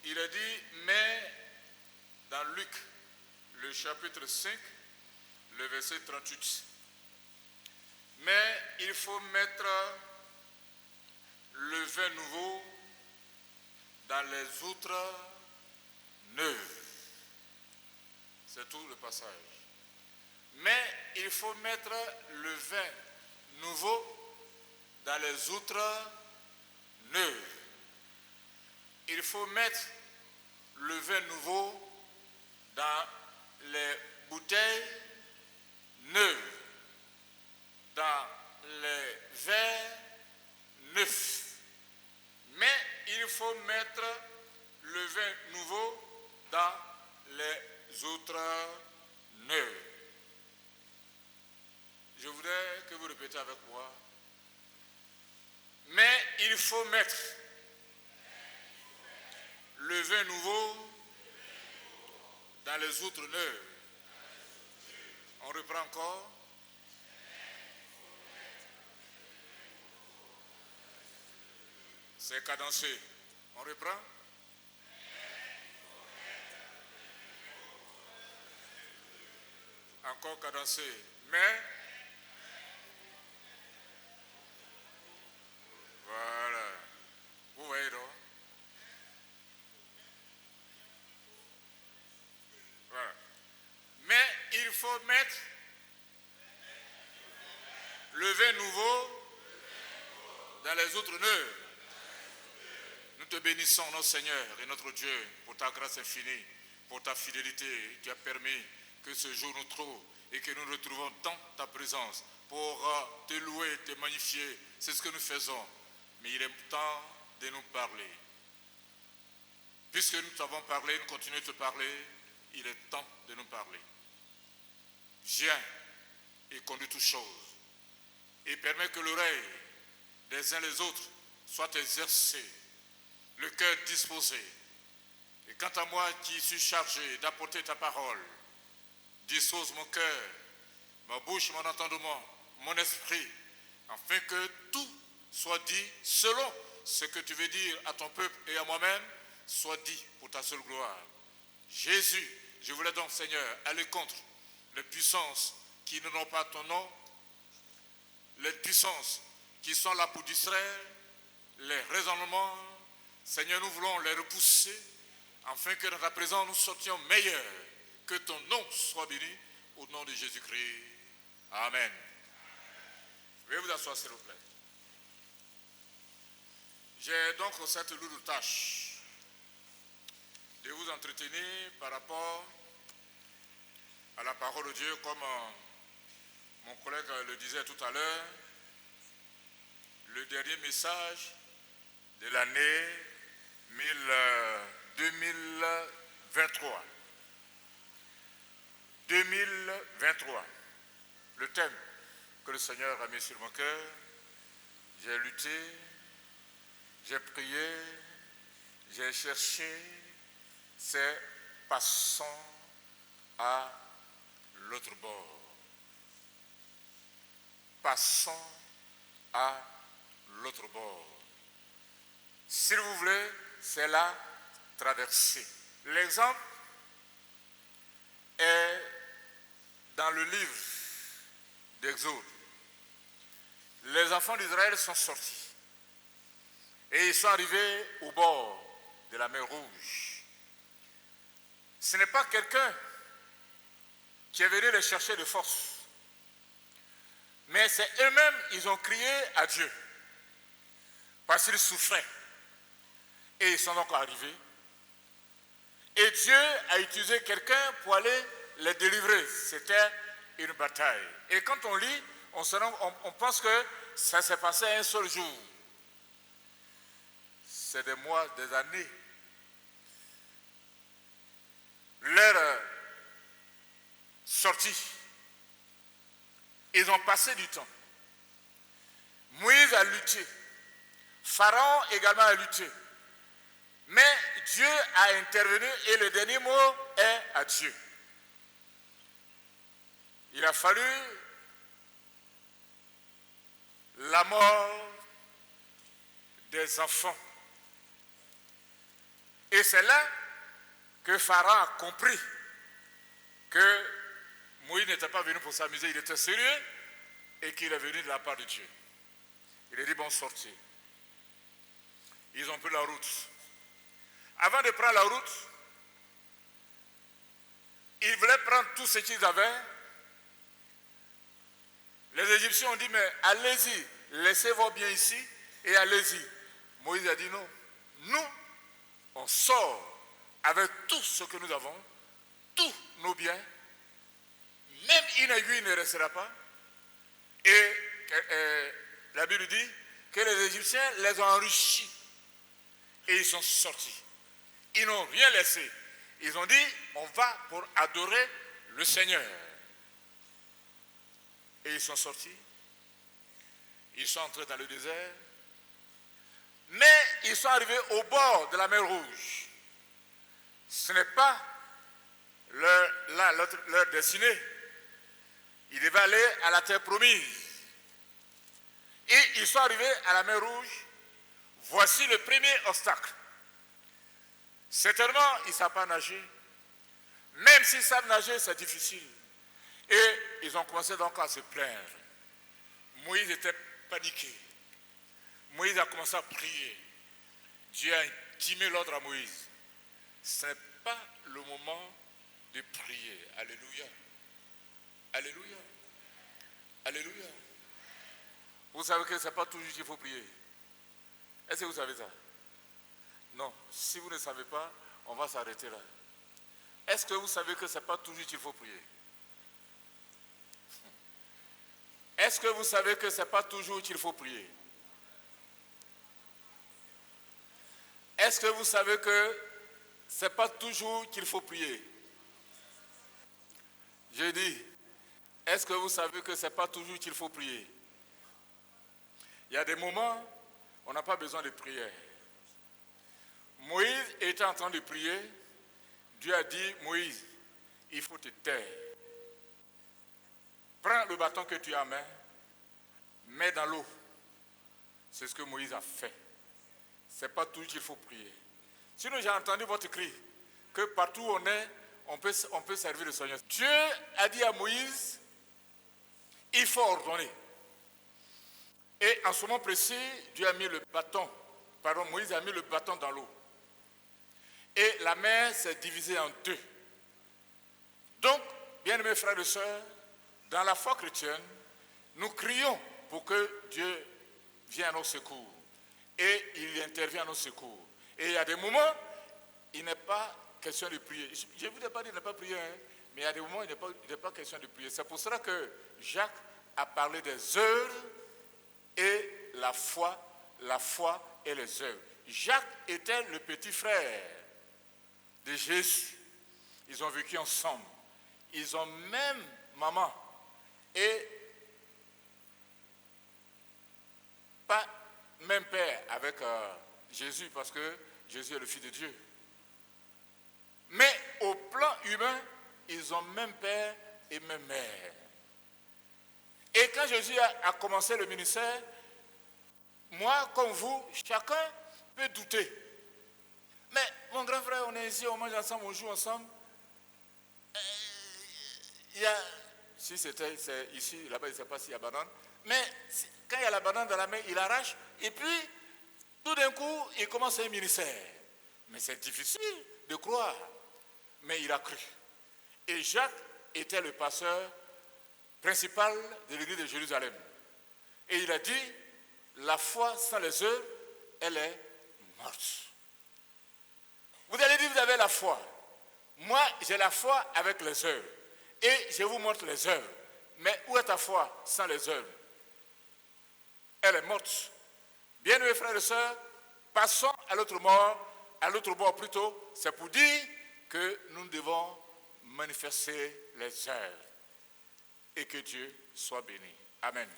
il a dit, mais dans Luc, le chapitre 5, le verset 38, mais il faut mettre le vin nouveau dans les outres neuves. C'est tout le passage. Mais il faut mettre le vin nouveau dans les outres neuves. Il faut mettre le vin nouveau dans les bouteilles neuves, dans les verres neufs. Mais il faut mettre le vin nouveau dans les outres neuves. Je voudrais que vous répétez avec moi. Mais il faut mettre le vin nouveau dans les outres neuves. On reprend encore. C'est cadencé. On reprend. Encore cadencé. Mais voilà. Vous voyez donc. Voilà. Mais il faut mettre le vin nouveau dans les autres neuves. Nous te bénissons, notre Seigneur et notre Dieu, pour ta grâce infinie, pour ta fidélité. Tu as permis que ce jour nous trouve et que nous retrouvons dans ta présence pour te louer, te magnifier. C'est ce que nous faisons. Mais il est temps de nous parler. Puisque nous t'avons parlé, nous continuons de te parler, il est temps de nous parler. Viens et conduis toutes choses. Et permets que l'oreille des uns les autres soit exercée, le cœur disposé. Et quant à moi qui suis chargé d'apporter ta parole, dispose mon cœur, ma bouche, mon entendement, mon esprit, afin que tout soit dit selon ce que tu veux dire à ton peuple et à moi-même, soit dit pour ta seule gloire. Jésus, je voulais donc, Seigneur, aller contre les puissances qui n'ont pas ton nom, les puissances qui sont là pour distraire, les raisonnements. Seigneur, nous voulons les repousser, afin que dans ta présence nous sortions meilleurs, que ton nom soit béni, au nom de Jésus-Christ. Amen. Veuillez vous asseoir, s'il vous plaît. J'ai donc cette lourde tâche de vous entretenir par rapport à la parole de Dieu, comme mon collègue le disait tout à l'heure, le dernier message de l'année 2023. 2023. Le thème que le Seigneur a mis sur mon cœur, j'ai lutté, j'ai prié, j'ai cherché, c'est passons à l'autre bord. Passons à l'autre bord. S'il vous plaît, c'est la traversée. L'exemple est dans le livre d'Exode. Les enfants d'Israël sont sortis et ils sont arrivés au bord de la mer Rouge. Ce n'est pas quelqu'un qui est venu les chercher de force, mais c'est eux-mêmes, ils ont crié à Dieu parce qu'ils souffraient. Et ils sont donc arrivés. Et Dieu a utilisé quelqu'un pour aller les délivrer. C'était une bataille. Et quand on lit, on pense que ça s'est passé un seul jour. C'est des mois, des années. Leur sortie, ils ont passé du temps. Moïse a lutté. Pharaon également a lutté. Mais Dieu a intervenu et le dernier mot est à Dieu. Il a fallu la mort des enfants Et c'est là que Pharaon a compris que Moïse n'était pas venu pour s'amuser, il était sérieux et qu'il est venu de la part de Dieu. Il a dit, bon, sortez. Ils ont pris la route. Avant de prendre la route, ils voulaient prendre tout ce qu'ils avaient. Les Égyptiens ont dit, mais allez-y, laissez vos biens ici et allez-y. Moïse a dit non. Nous, on sort avec tout ce que nous avons, tous nos biens, même une aiguille ne restera pas. Et la Bible dit que les Égyptiens les ont enrichis et ils sont sortis. Ils n'ont rien laissé. Ils ont dit, on va pour adorer le Seigneur. Et ils sont sortis. Ils sont entrés dans le désert. Mais ils sont arrivés au bord de la mer Rouge. Ce n'est pas leur destinée. Ils devaient aller à la terre promise. Et ils sont arrivés à la mer Rouge. Voici le premier obstacle. Certainement, ils ne savent pas nager. Même s'ils savent nager, c'est difficile. Et ils ont commencé donc à se plaindre. Moïse était paniqué. Moïse a commencé à prier. Dieu a intimé l'ordre à Moïse. Ce n'est pas le moment de prier. Alléluia. Alléluia. Alléluia. Vous savez que ce n'est pas toujours qu'il faut prier. Est-ce que vous savez ça? Non. Si vous ne savez pas, on va s'arrêter là. Est-ce que vous savez que ce n'est pas toujours qu'il faut prier? Est-ce que vous savez que ce n'est pas toujours qu'il faut prier? Est-ce que vous savez que ce n'est pas toujours qu'il faut prier? Je dis, est-ce que vous savez que ce n'est pas toujours qu'il faut prier? Il y a des moments où on n'a pas besoin de prière. Moïse était en train de prier. Dieu a dit, Moïse, il faut te taire. Prends le bâton que tu as en main, mets dans l'eau. C'est ce que Moïse a fait. Ce n'est pas toujours qu'il faut prier. Sinon, j'ai entendu votre cri, que partout où on est, on peut servir le Seigneur. Dieu a dit à Moïse, il faut ordonner. Et en ce moment précis, Dieu a mis le bâton, Moïse a mis le bâton dans l'eau. Et la mer s'est divisée en deux. Donc, bien-aimés frères et sœurs, dans la foi chrétienne, nous crions pour que Dieu vienne à nos secours. Et il intervient à nos secours. Et il y a des moments, il n'est pas question de prier. Je ne voudrais pas dire qu'il n'est pas prié, hein, mais il y a des moments, il n'est pas question de prier. C'est pour cela que Jacques a parlé des œuvres et la foi et les œuvres. Jacques était le petit frère de Jésus. Ils ont vécu ensemble. Ils ont même maman et pas même père avec Jésus, parce que Jésus est le Fils de Dieu. Mais au plan humain, ils ont même père et même mère. Et quand Jésus a commencé le ministère, moi comme vous, chacun peut douter. Mais mon grand frère, on est ici, on mange ensemble, on joue ensemble. Si c'est ici, là-bas, il ne sait pas s'il y a banane. Mais quand il y a la banane dans la main, il arrache. Et puis, tout d'un coup, il commence un ministère. Mais c'est difficile de croire. Mais il a cru. Et Jacques était le pasteur principal de l'église de Jérusalem. Et il a dit, la foi sans les œuvres, elle est morte. Vous allez dire, vous avez la foi. Moi, j'ai la foi avec les œuvres. Et je vous montre les œuvres. Mais où est ta foi sans les œuvres? Elle est morte. Bien, mes frères et sœurs, passons à l'autre bord plutôt. C'est pour dire que nous devons manifester les œuvres. Et que Dieu soit béni. Amen.